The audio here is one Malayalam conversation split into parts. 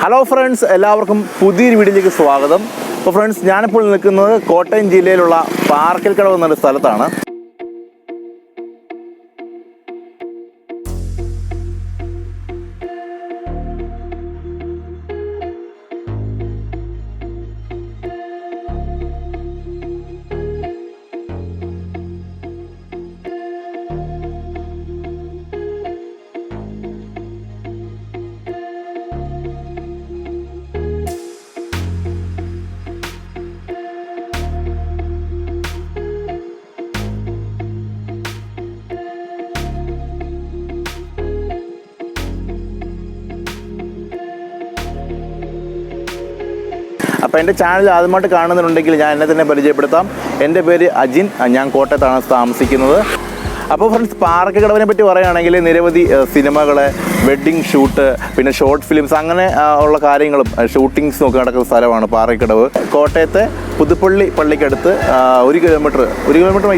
ഹലോ ഫ്രണ്ട്സ്, എല്ലാവർക്കും പുതിയൊരു വീഡിയോയിലേക്ക് സ്വാഗതം. അപ്പോൾ ഫ്രണ്ട്സ്, ഞാനിപ്പോൾ നിൽക്കുന്നത് കോട്ടയം ജില്ലയിലുള്ള പാറക്കൽക്കടവ് എന്നൊരു സ്ഥലത്താണ്. അപ്പോൾ എൻ്റെ ചാനൽ ആദ്യമായിട്ട് കാണുന്നുണ്ടെങ്കിൽ ഞാൻ എന്നെ തന്നെ പരിചയപ്പെടുത്താം. എൻ്റെ പേര് അജിൻ, ഞാൻ കോട്ടയത്താണ് താമസിക്കുന്നത്. അപ്പോൾ ഫ്രണ്ട്സ്, പാറക്കൽക്കടവിനെ പറ്റി പറയുകയാണെങ്കിൽ നിരവധി സിനിമകൾ, വെഡ്ഡിങ് ഷൂട്ട്, പിന്നെ ഷോർട്ട് ഫിലിംസ്, അങ്ങനെ ഉള്ള കാര്യങ്ങളും ഷൂട്ടിങ്സും ഒക്കെ നടക്കുന്ന സ്ഥലമാണ് പാറക്കൽക്കടവ്. കോട്ടയത്തെ പുതുപ്പള്ളി പള്ളിക്കടുത്ത് 1 കിലോമീറ്റർ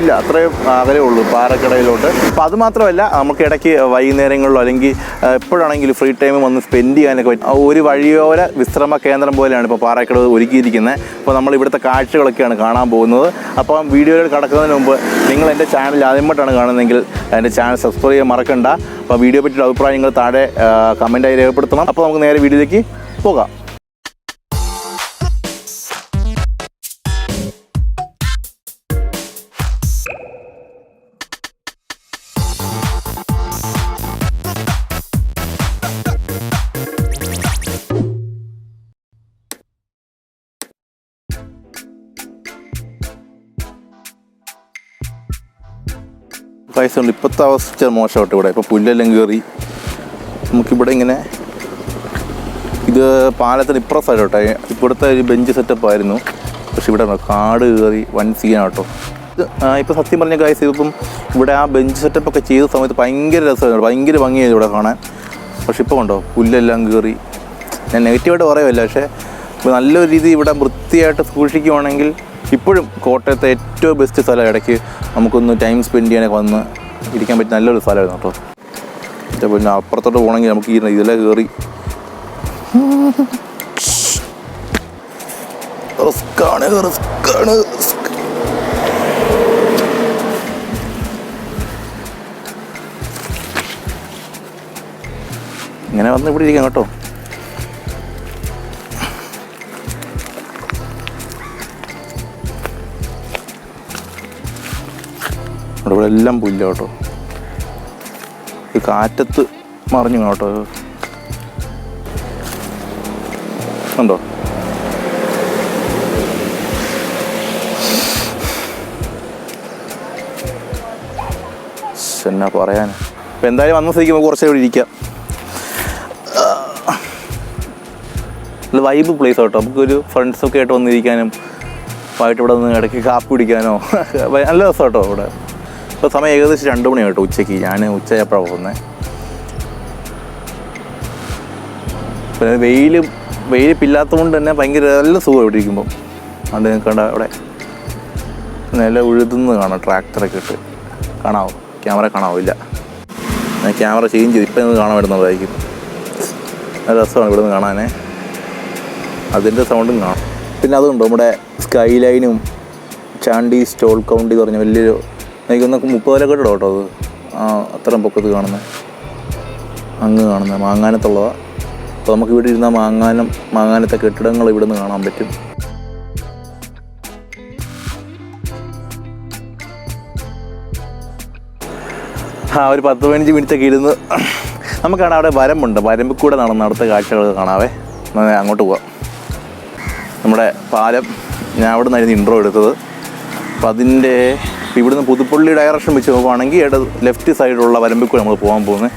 ഇല്ല, അത്രയും അകലേ ഉള്ളൂ പാറക്കടവിലോട്ട്. അപ്പോൾ അതുമാത്രമല്ല, നമുക്ക് ഇടയ്ക്ക് വൈകുന്നേരങ്ങളിലോ അല്ലെങ്കിൽ എപ്പോഴാണെങ്കിലും ഫ്രീ ടൈം വന്ന് സ്പെൻഡ് ചെയ്യാനൊക്കെ പറ്റും ഒരു വഴിയോര വിശ്രമ കേന്ദ്രം പോലെയാണ് ഇപ്പോൾ പാറക്കടവ് ഒരുക്കിയിരിക്കുന്നത്. അപ്പോൾ നമ്മൾ ഇവിടുത്തെ കാഴ്ചകളൊക്കെയാണ് കാണാൻ പോകുന്നത്. അപ്പം വീഡിയോയിൽ കടക്കുന്നതിന് മുമ്പ് നിങ്ങൾ എൻ്റെ ചാനൽ ആദ്യമായിട്ടാണ് കാണുന്നതെങ്കിൽ എൻ്റെ ചാനൽ സബ്സ്ക്രൈബ് ചെയ്യാൻ മറക്കണ്ട. അപ്പോൾ വീഡിയോ പറ്റിയുള്ള അഭിപ്രായങ്ങൾ താഴെ കമൻറ്റായി രേഖപ്പെടുത്തണം. അപ്പോൾ നമുക്ക് നേരെ വീഡിയോയിലേക്ക് പോകാം. പൈസ ഉണ്ട്. ഇപ്പോഴത്തെ അവസ്ഥ മോശമായിട്ട് ഇവിടെ ഇപ്പോൾ പുല്ലെല്ലാം കയറി. നമുക്കിവിടെ ഇങ്ങനെ ഇത് പാലത്തിന് ഇപ്പുറം സൈഡോട്ടെ ഇപ്പോഴത്തെ ഒരു ബെഞ്ച് സെറ്റപ്പ് ആയിരുന്നു. പക്ഷെ ഇവിടെ കാട് കയറി വൻ സീനാട്ടോ. ഇപ്പോൾ സത്യം പറഞ്ഞ ഗൈസ്, ഇതിപ്പം ഇവിടെ ആ ബെഞ്ച് സെറ്റപ്പൊക്കെ ചെയ്ത സമയത്ത് ഭയങ്കര രസമായിരുന്നു, ഭയങ്കര ഭംഗിയായിരുന്നു ഇവിടെ കാണാൻ. പക്ഷെ ഇപ്പോൾ കണ്ടോ, പുല്ലെല്ലാം കയറി. ഞാൻ നെഗറ്റീവായിട്ട് പറയുമല്ല, പക്ഷേ നല്ലൊരു രീതി ഇവിടെ വൃത്തിയായിട്ട് സൂക്ഷിക്കുവാണെങ്കിൽ ഇപ്പോഴും കോട്ടയത്തെ ഏറ്റവും ബെസ്റ്റ് സ്ഥലം. ഇടയ്ക്ക് നമുക്കൊന്ന് ടൈം സ്പെൻഡ് ചെയ്യാനൊക്കെ വന്ന് ഇരിക്കാൻ പറ്റിയ നല്ലൊരു സ്ഥലമായിരുന്നു കേട്ടോ. പിന്നെ അപ്പുറത്തോട്ട് പോകണമെങ്കിൽ നമുക്ക് ഇതിലെ കയറി റിസ്ക്കാണ്. ഇങ്ങനെ വന്ന് ഇവിടെ ഇരിക്കാം കേട്ടോ. ഇവിടെ എല്ലാം പുല്ല കേട്ടോ. ഈ കാറ്റത്ത് മറിഞ്ഞു കേട്ടോ. ഉണ്ടോ? എന്നാ പറയാൻ. ഇപ്പം എന്തായാലും വന്ന സ്ഥിതിക്ക് നമുക്ക് കുറച്ചേ ഇവിടെ ഇരിക്കാം. വൈബ് പ്ലേസ് കേട്ടോ. നമുക്കൊരു ഫ്രണ്ട്സൊക്കെ ആയിട്ട് വന്നിരിക്കാനും വൈകിട്ട് ഇവിടെ നിന്ന് ഇടയ്ക്ക് കാപ്പി കുടിക്കാനോ നല്ല രസം കേട്ടോ ഇവിടെ. ഇപ്പോൾ സമയം ഏകദേശം 2 മണി കേട്ടോ ഉച്ചയ്ക്ക്. ഞാൻ ഉച്ചയായപ്പോഴാണ് പോകുന്നത്. പിന്നെ വെയിലില്ലാത്തതുകൊണ്ട് തന്നെ ഭയങ്കര നല്ല സുഖം ഇവിടെ ഇരിക്കുമ്പം. അതുകൊണ്ട് നിൽക്കേണ്ട അവിടെ നില ഉഴുതുന്നത് കാണാം. ട്രാക്ടറൊക്കെ ഇട്ട് കാണാവോ? ക്യാമറ കാണാവില്ല. ഞാൻ ക്യാമറ ചേഞ്ച് ചെയ്ത് ഇപ്പം കാണാൻ വരുന്നതായിരിക്കും. നല്ല രസമാണ് ഇവിടെ നിന്ന് കാണാനേ. അതിൻ്റെ സൗണ്ടും കാണാം. പിന്നെ അതുണ്ടോ നമ്മുടെ സ്കൈ ലൈനും ചാണ്ടി സ്റ്റോൾ കൗണ്ടി എന്ന് പറഞ്ഞ വലിയൊരു, എനിക്കൊന്ന് 30 കേട്ടോ അത്. അത്രയും പൊക്കത്ത് കാണുന്നത് അങ്ങ് കാണുന്നത് മാങ്ങാനത്തുള്ളതാണ്. അപ്പോൾ നമുക്ക് ഇവിടെ ഇരുന്നാൽ മാങ്ങാനത്തെ കെട്ടിടങ്ങൾ ഇവിടെ നിന്ന് കാണാൻ പറ്റും. ഒരു 10-15 മിനിറ്റൊക്കെ ഇരുന്ന് നമുക്കാണ് അവിടെ വരമ്പുണ്ട്. വരമ്പിൽ കൂടെ നടന്ന് അടുത്ത കാഴ്ചകൾ കാണാവേ. അങ്ങോട്ട് പോവാം. നമ്മുടെ പാലം, ഞാൻ അവിടെ നിന്നായിരുന്നു ഇൻട്രോ എടുത്തത്. അപ്പം അതിൻ്റെ ഇവിടുന്ന് പുതുപ്പള്ളി ഡയറക്ഷൻ വെച്ച് നോക്കുവാണെങ്കിൽ ലെഫ്റ്റ് സൈഡിലുള്ള വരമ്പിൽ കൂടെ നമ്മൾ പോകാൻ പോകുന്നത്.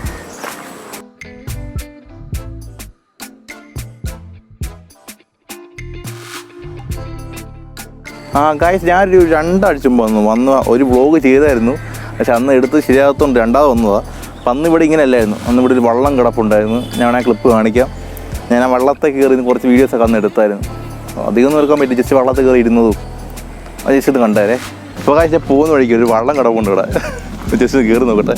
ഗായ്സ്, ഞാനൊരു 2 ആഴ്ച മുമ്പ് വന്ന് ഒരു വ്ളോഗ് ചെയ്തായിരുന്നു. പക്ഷെ അന്ന് എടുത്ത് ശരിയാകത്തോണ്ട് രണ്ടാമത് വന്നതാണ്. അപ്പം അന്ന് ഇവിടെ ഇങ്ങനെ അല്ലായിരുന്നു. അന്ന് ഇവിടെ ഒരു വള്ളം കിടപ്പുണ്ടായിരുന്നു. ഞാൻ ആ ക്ലിപ്പ് കാണിക്കാം. ഞാൻ ആ വള്ളത്തെ കയറി കുറച്ച് വീഡിയോസൊക്കെ അന്ന് എടുത്തായിരുന്നു. അധികം ഒന്നും എടുക്കാൻ പറ്റും. ജസ്റ്റ് വള്ളത്തിൽ കയറി ഇരുന്നതും അത് ജസ്റ്റ് ഇത് കണ്ടേരെ. ഇപ്പോൾ കാഴ്ച പോകുന്ന വഴിക്ക് ഒരു വള്ളം കിടപ്പുണ്ട് ഇവിടെ. ജസ്റ്റ് കയറി നോക്കട്ടെ.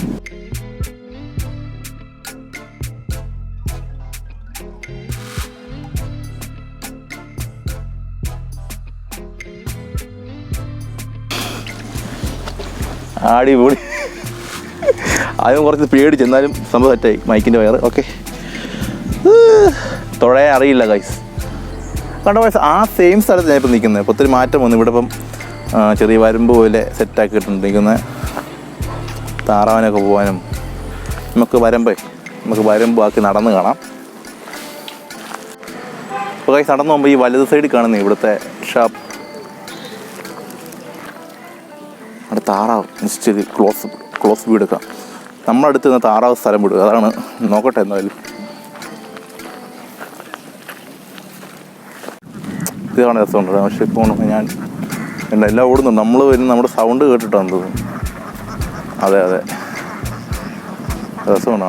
അടിപൊളി. ആദ്യം കുറച്ച് പേടിച്ച്, എന്നാലും സംഭവം സെറ്റായി. മൈക്കിൻ്റെ വയറ് ഓക്കെ. തുഴയെ അറിയില്ല ഗൈസ്. കണ്ട വയസ്സ് ആ സെയിം സ്ഥലത്ത് ഞാൻ ഇപ്പം നിൽക്കുന്നത്. ഇപ്പോൾ ഒത്തിരി മാറ്റം വന്നു. ഇവിടെ ഇപ്പം ചെറിയ വരമ്പ് പോലെ സെറ്റാക്കിയിട്ടുണ്ട്. താറാവിനൊക്കെ പോകാനും നമുക്ക് വരമ്പ് ആക്കി നടന്ന് കാണാം. അപ്പോൾ ഗൈസ് നടന്നു പോകുമ്പോൾ ഈ വലത് സൈഡിൽ കാണുന്നത് ഇവിടുത്തെ ഷാപ്പ്. അവിടെ താറാവ് നിശ്ചിത ക്ലോസ് വ്യൂ എടുക്കാം. നമ്മളടുത്ത് നിന്ന് താറാവ് സ്ഥലം വിടുക. അതാണ് നോക്കട്ടെ എന്തായാലും. ഇതാണ് രസമുണ്ട്. പക്ഷേ ഇപ്പോൾ ഞാൻ എല്ലാം ഓടുന്നുണ്ട്. നമ്മൾ വരുന്ന നമ്മുടെ സൗണ്ട് കേട്ടിട്ടാണ് തോന്നുന്നു. അതെ രസമുണ്ടോ?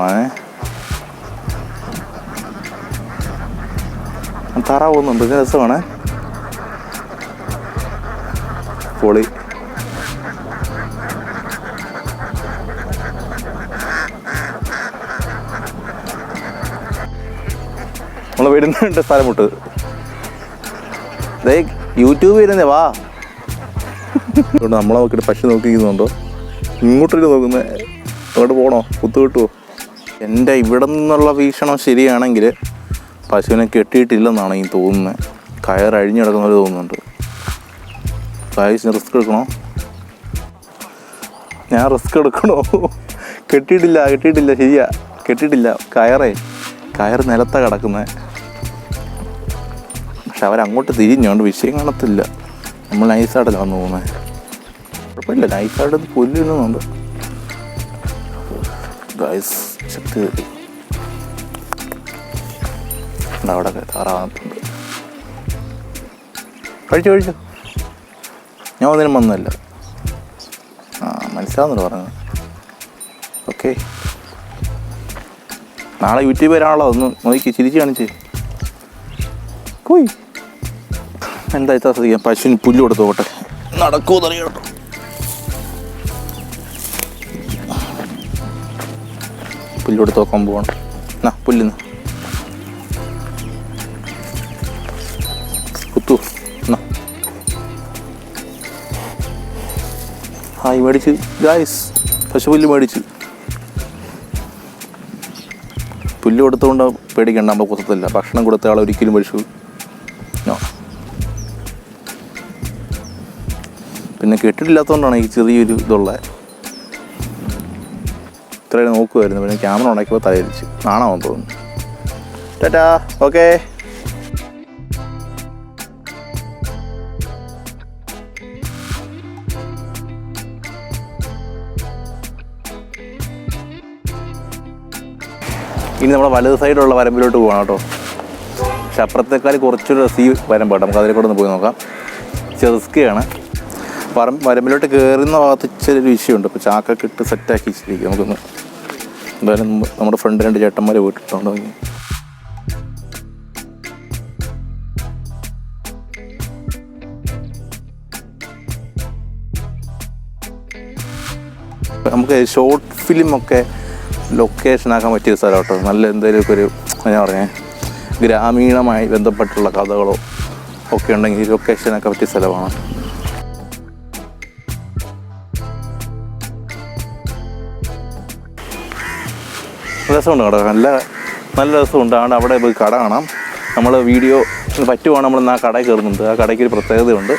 താറാവ് പോകുന്നുണ്ട്. ഇത് രസമാണ്. പൊളി. നമ്മൾ വരുന്നുണ്ട് സ്ഥലം വിട്ട്. അതേ യൂട്യൂബ് വരുന്നേ വാ. നമ്മളെ നോക്കിയിട്ട് പശു നോക്കിക്കുന്നുണ്ടോ? ഇങ്ങോട്ടൊരു നോക്കുന്നത്. അങ്ങോട്ട് പോകണോ? കുത്തു കിട്ടുമോ? എൻ്റെ ഇവിടെ നിന്നുള്ള വീക്ഷണം ശരിയാണെങ്കിൽ പശുവിനെ കെട്ടിയിട്ടില്ലെന്നാണ് എനിക്ക് തോന്നുന്നത്. കയറഴിഞ്ഞ് കിടക്കുന്ന പോലെ തോന്നുന്നുണ്ട്. റിസ്ക് എടുക്കണോ? ഞാൻ റിസ്ക് എടുക്കണോ? കെട്ടിയിട്ടില്ല ശരിയാ, കെട്ടിയിട്ടില്ല. കയറ് നിലത്താണ് കിടക്കുന്നത്. പക്ഷെ അവരങ്ങോട്ട് തിരിഞ്ഞോണ്ട് വിഷയം കാണത്തില്ല. നമ്മൾ നൈസായിട്ടല്ല വന്ന് പോകുന്നത്. കുഴപ്പമില്ല, നൈസായിട്ട് പുല്ലുന്നുണ്ട് ഗൈസ്. ശക്തി അവിടെ താറാവുന്നുണ്ട്. കഴിച്ചു. ഞാൻ ഒന്നിനും വന്നതല്ല. മനസ്സിലാവുന്നില്ല പറഞ്ഞത്. ഓക്കെ, നാളെ യൂട്യൂബ് വരാണല്ലോ. ഒന്ന് നോക്കി ചിരിച്ച് കാണിച്ച് പോയി. എന്താ ഇത്ര ശ്രദ്ധിക്കാം. പശുവിന് പുല്ല് കൊടുത്തു പോട്ടെ. നടക്കുമോ അറിയട്ടോ. പുല്ല് കൊടുത്ത് നോക്കാൻ പോകണം. എന്നാ പുല്ലിന്ന് കുത്തു. എന്നാ ഹായ് മേടിച്ച് ഗായ്സ്. പശുപുല്ല് മേടിച്ച്. പുല്ല് കൊടുത്തുകൊണ്ട് പേടിക്കണ്ട, നമ്മൾ കുത്തത്തില്ല. ഭക്ഷണം കൊടുത്ത ആൾ ഒരിക്കലും പശു പിന്നെ കെട്ടിട്ടില്ലാത്തതുകൊണ്ടാണ് ഈ ചെറിയൊരു ഇതുള്ളത്. ഇത്രയും നോക്കുമായിരുന്നു. പിന്നെ ക്യാമറ ഉണ്ടാക്കിയപ്പോൾ തലയിരിച്ച് കാണാമെന്ന് തോന്നുന്നു. ടാറ്റാ. ഓക്കെ. ഇനി നമ്മുടെ വലത് സൈഡുള്ള വരമ്പിലോട്ട് പോകണം കേട്ടോ. പക്ഷെ അപ്പുറത്തേക്കാൾ കുറച്ചൊരു വരമ്പാട്ടോ. നമുക്ക് അതിലേക്കൂടെ ഒന്ന് പോയി നോക്കാം. ഇച്ചിരി റിസ്ക്കിയാണ്. വരമ്പിലോട്ട് കയറുന്ന ഭാഗത്ത് ഇച്ചിരി ഒരു വിഷയമുണ്ട്. അപ്പോൾ ചാക്കൊക്കെ ഇട്ട് സെറ്റാക്കി വെച്ചിരിക്കും. നമുക്കൊന്ന് എന്തായാലും നമ്മുടെ ഫ്രണ്ട് 2 ചേട്ടന്മാരെ പോയിട്ടിട്ടുണ്ടോ. നമുക്ക് ഷോർട്ട് ഫിലിമൊക്കെ ലൊക്കേഷനാക്കാൻ പറ്റിയ സ്ഥലം കേട്ടോ. നല്ല എന്തെങ്കിലുമൊക്കെ ഒരു ഞാൻ പറഞ്ഞേ ഗ്രാമീണമായി ബന്ധപ്പെട്ടുള്ള കഥകളോ ഒക്കെ ഉണ്ടെങ്കിൽ ലൊക്കേഷനൊക്കെ പറ്റിയ സ്ഥലമാണ്. രസമുണ്ട് കേട്ടോ. നല്ല രസമുണ്ട്. അവിടെ പോയി കട കാണാം. നമ്മൾ വീഡിയോ പറ്റുവാണ് നമ്മൾ ആ കടയിൽ കയറുന്നുണ്ട്. ആ കടയ്ക്ക് ഒരു പ്രത്യേകതയുണ്ട്.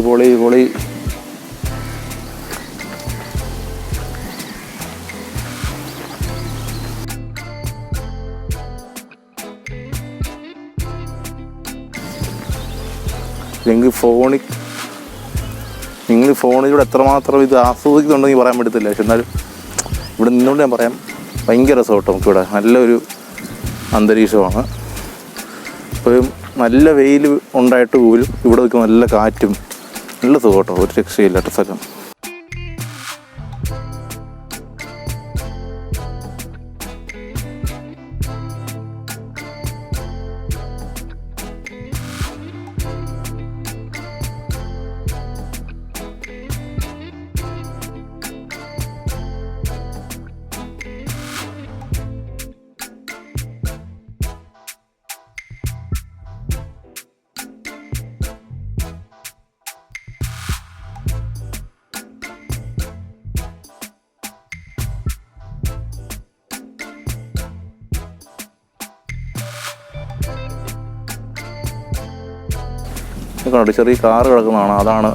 പൊളി. നിങ്ങൾ ഫോണിലൂടെ എത്രമാത്രം ഇത് ആസ്വദിക്കുന്നുണ്ടെന്ന് പറയാൻ പറ്റത്തില്ല. പക്ഷെ എന്നാലും ഇവിടെ നിന്നുകൊണ്ട് ഞാൻ പറയാം, ഭയങ്കര രസമാട്ടോ. നമുക്കിവിടെ നല്ലൊരു അന്തരീക്ഷമാണ്. ഇപ്പോഴും നല്ല വെയിൽ ഉണ്ടായിട്ട് പോലും ഇവിടെ നിൽക്കുമ്പോൾ നല്ല കാറ്റും നല്ല സുഖമാട്ടോ. ഒരു രക്ഷയില്ലാത്ത സ്ഥലം. കണ്ടോ ചെറിയ കാറ് കിടക്കുന്നതാണ്. അതാണ്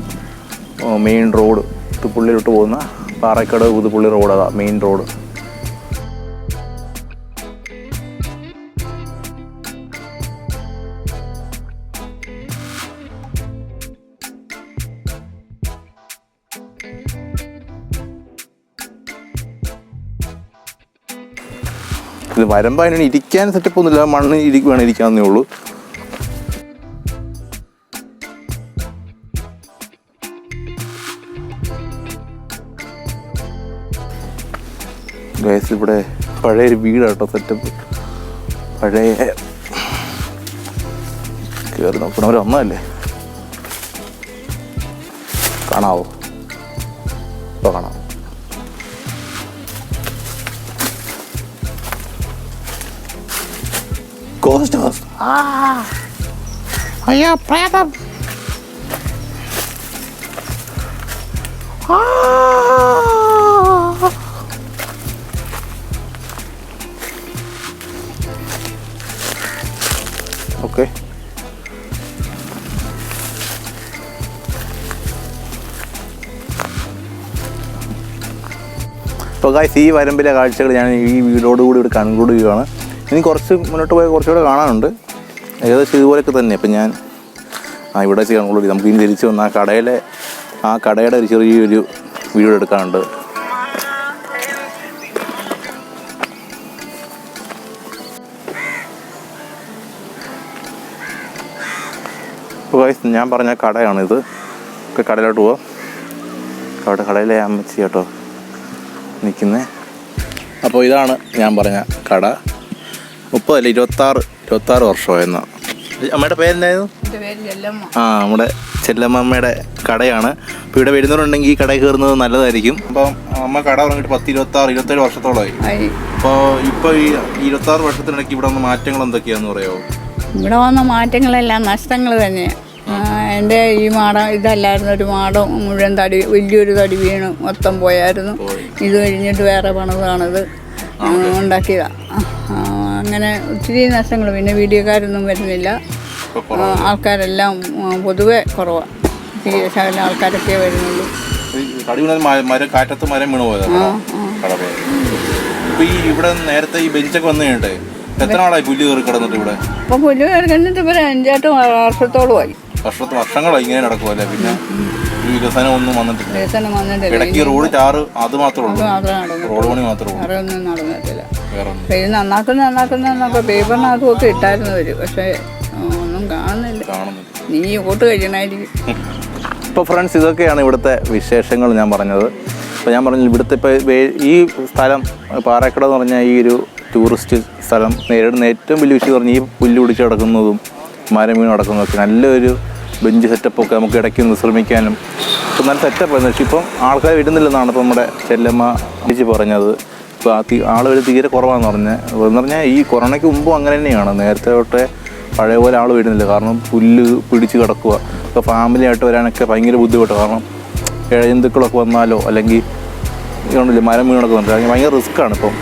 മെയിൻ റോഡ്. പുതുപ്പള്ളിയിലോട്ട് പോകുന്ന പാറക്കട് പുതുപ്പള്ളി റോഡ്. അതാ മെയിൻ റോഡ്. ഇത് വരുമ്പോൾ അതിന് ഇരിക്കാൻ സെറ്റപ്പ് ഒന്നുമില്ല, മണ്ണ് വേണം ഇരിക്കാവുന്നേ ഉള്ളൂ. ഗൈസ് ഇവിടെ പഴയൊരു വീടാട്ടോ സെറ്റപ്പ്. പഴയ കയറി നോക്കണവരൊന്നല്ലേ, കാണാവോ? ഇപ്പോൾ കാണാം. Ghost house. അയ്യോ പ്രേതം. ഓക്കെ, അപ്പോൾ ഗൈസ് ഈ വരമ്പിലെ കാഴ്ചകൾ ഞാൻ ഈ വീഡിയോടുകൂടി ഇവിടെ കൺക്ലൂഡ് ചെയ്യുകയാണ്. ഇനി കുറച്ച് മുന്നോട്ട് പോയാൽ കുറച്ചുകൂടെ കാണാനുണ്ട്. ഏകദേശം ഇതുപോലെയൊക്കെ തന്നെ. അപ്പം ഞാൻ ഇവിടെ വെച്ച് കൺക്ലൂഡ് ചെയ്യും. നമുക്ക് ഇനി തിരിച്ച് വന്ന് ആ കടയുടെ ഒരു ചെറിയൊരു വീഡിയോ എടുക്കാനുണ്ട്. അപ്പോൾ ഗൈസ് ഞാൻ പറഞ്ഞ കടയാണിത്. ഒക്കെ കടയിലോട്ട് പോവാം. കടയിലെ അമ്മച്ചി കേട്ടോ നിൽക്കുന്നത്. അപ്പോൾ ഇതാണ് ഞാൻ പറഞ്ഞ കട. 30 അല്ല 26 വർഷമായിരുന്നു. അമ്മയുടെ പേരെന്തായിരുന്നു? നമ്മുടെ ചെല്ലമ്മയുടെ കടയാണ്. അപ്പോൾ ഇവിടെ വരുന്നവരുണ്ടെങ്കിൽ ഈ കടയിൽ കയറുന്നത് നല്ലതായിരിക്കും. അപ്പം അമ്മ കട തുടങ്ങിയിട്ട് 27 വർഷത്തോളമായി. ഇപ്പോൾ ഈ 26 വർഷത്തിനിടയ്ക്ക് ഇവിടെ വന്ന മാറ്റങ്ങൾ എന്തൊക്കെയാണെന്ന് പറയാമോ? ഇവിടെ വന്ന മാറ്റങ്ങളെല്ലാം നഷ്ടങ്ങൾ തന്നെയാണ്. എൻ്റെ ഈ മാടം ഇതല്ലായിരുന്നു, ഒരു മാടം മുഴുവൻ വലിയൊരു തടി വീണ് മൊത്തം പോയായിരുന്നു. ഇത് കഴിഞ്ഞിട്ട് വേറെ പണിതാണിത് ഉണ്ടാക്കിയതാണ്. അങ്ങനെ ഒത്തിരി നഷ്ടങ്ങൾ. പിന്നെ വീഡിയോക്കാരൊന്നും വരുന്നില്ല. ആൾക്കാരെല്ലാം പൊതുവെ കുറവാണ്. ശകല ആൾക്കാരൊക്കെ വരുന്നുള്ളൂ. ഇവിടെ നേരത്തെ ഈ ബെഞ്ചൊക്കെ വന്നു കഴിഞ്ഞിട്ട് എത്ര നാളായി പുല്ല് കയറി കിടന്നിട്ട് ഇവിടെ? ഇപ്പൊ പുല്ല് കയറി കിടന്നിട്ട് ഇപ്പൊ 5-8 വർഷത്തോളമായി. വർഷങ്ങളായി ഇങ്ങനെ നടക്കുമല്ലേ? പിന്നെ വികസനം ഒന്നും വന്നിട്ടില്ല. ഇടയ്ക്ക് റോഡ് ടാറ് അത് മാത്രമേ ഉള്ളൂ. റോഡ് പണി മാത്രമേ ഉള്ളൂ. വേറെ ഒന്നും നടന്നിട്ടില്ല. ഇത് നന്നാക്കുന്നൊക്കെ പേപ്പറിനകത്തും ഒക്കെ ഇട്ടായിരുന്നു വരും. പക്ഷെ ഒന്നും കാണുന്നില്ല. നീ വോട്ട് കഴിയണായിരിക്കും. ഇപ്പോൾ ഫ്രണ്ട്സ് ഇതൊക്കെയാണ് ഇവിടുത്തെ വിശേഷങ്ങൾ ഞാൻ പറഞ്ഞത്. അപ്പോൾ ഞാൻ പറഞ്ഞു ഇവിടുത്തെ ഇപ്പോൾ ഈ സ്ഥലം പാറക്കട എന്ന് പറഞ്ഞാൽ ഈ ഒരു ടൂറിസ്റ്റ് സ്ഥലം നേരിടുന്ന ഏറ്റവും വലിയ വിഷയം പറഞ്ഞാൽ ഈ പുല്ല് പിടിച്ച് കിടക്കുന്നതും മരം വീണ് കിടക്കുന്നതൊക്കെ. നല്ലൊരു ബെഞ്ച് സെറ്റപ്പൊക്കെ നമുക്ക് ഇടയ്ക്ക് വിശ്രമിക്കാനും ഇപ്പം നല്ല സെറ്റപ്പായിരുന്നു. പക്ഷേ ഇപ്പം ആൾക്കാർ വരുന്നില്ലെന്നാണ് ഇപ്പോൾ നമ്മുടെ ചെല്ലമ്മ അമ്മച്ചി പറഞ്ഞത്. ഇപ്പോൾ ആളുകൾ തീരെ കുറവാണെന്ന് പറഞ്ഞാൽ ഈ കൊറോണയ്ക്ക് മുമ്പും അങ്ങനെ തന്നെയാണ്. നേരത്തെ തൊട്ടേ പഴയ പോലെ ആൾ വരുന്നില്ല. കാരണം പുല്ല് പിടിച്ച് കിടക്കുക. ഇപ്പോൾ ഫാമിലി ആയിട്ട് വരാനൊക്കെ ഭയങ്കര ബുദ്ധിമുട്ടാണ്. കാരണം ഇഴജന്തുക്കളൊക്കെ വന്നാലോ അല്ലെങ്കിൽ ഇതുകൊണ്ടില്ലേ മരം വീണ് കിടക്കുന്നുണ്ട്. ഭയങ്കര റിസ്ക്കാണ് ഇപ്പം.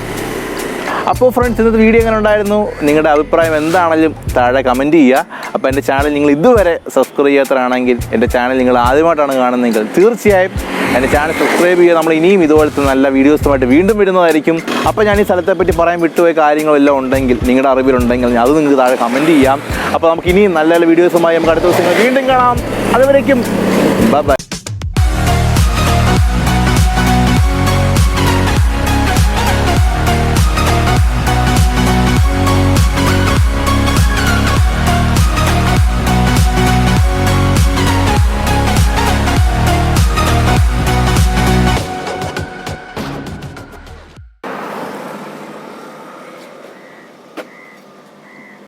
അപ്പോൾ ഫ്രണ്ട്സ് ഇന്നത്തെ വീഡിയോ എങ്ങനെ ഉണ്ടായിരുന്നു? നിങ്ങളുടെ അഭിപ്രായം എന്താണെങ്കിലും താഴെ കമൻറ്റ് ചെയ്യുക. അപ്പോൾ എൻ്റെ ചാനൽ നിങ്ങൾ ഇതുവരെ സബ്സ്ക്രൈബ് ചെയ്യാത്തവരാണെങ്കിൽ എൻ്റെ ചാനൽ നിങ്ങൾ ആദ്യമായിട്ടാണ് കാണുന്നതെങ്കിൽ തീർച്ചയായും എൻ്റെ ചാനൽ സബ്സ്ക്രൈബ് ചെയ്യുക. നമ്മൾ ഇനിയും ഇതുപോലത്തെ നല്ല വീഡിയോസുമായിട്ട് വീണ്ടും വരുന്നതായിരിക്കും. അപ്പോൾ ഞാൻ ഈ സ്ഥലത്തെപ്പറ്റി പറയാൻ വിട്ടുപോയ കാര്യങ്ങളെല്ലാം ഉണ്ടെങ്കിൽ നിങ്ങളുടെ അറിവിലുണ്ടെങ്കിൽ അത് നിങ്ങൾക്ക് താഴെ കമൻറ്റ് ചെയ്യാം. അപ്പോൾ നമുക്ക് ഇനിയും നല്ല നല്ല വീഡിയോസുമായി നമുക്ക് അടുത്ത ദിവസങ്ങൾ വീണ്ടും കാണാം. അതുവരേക്കും ബൈ.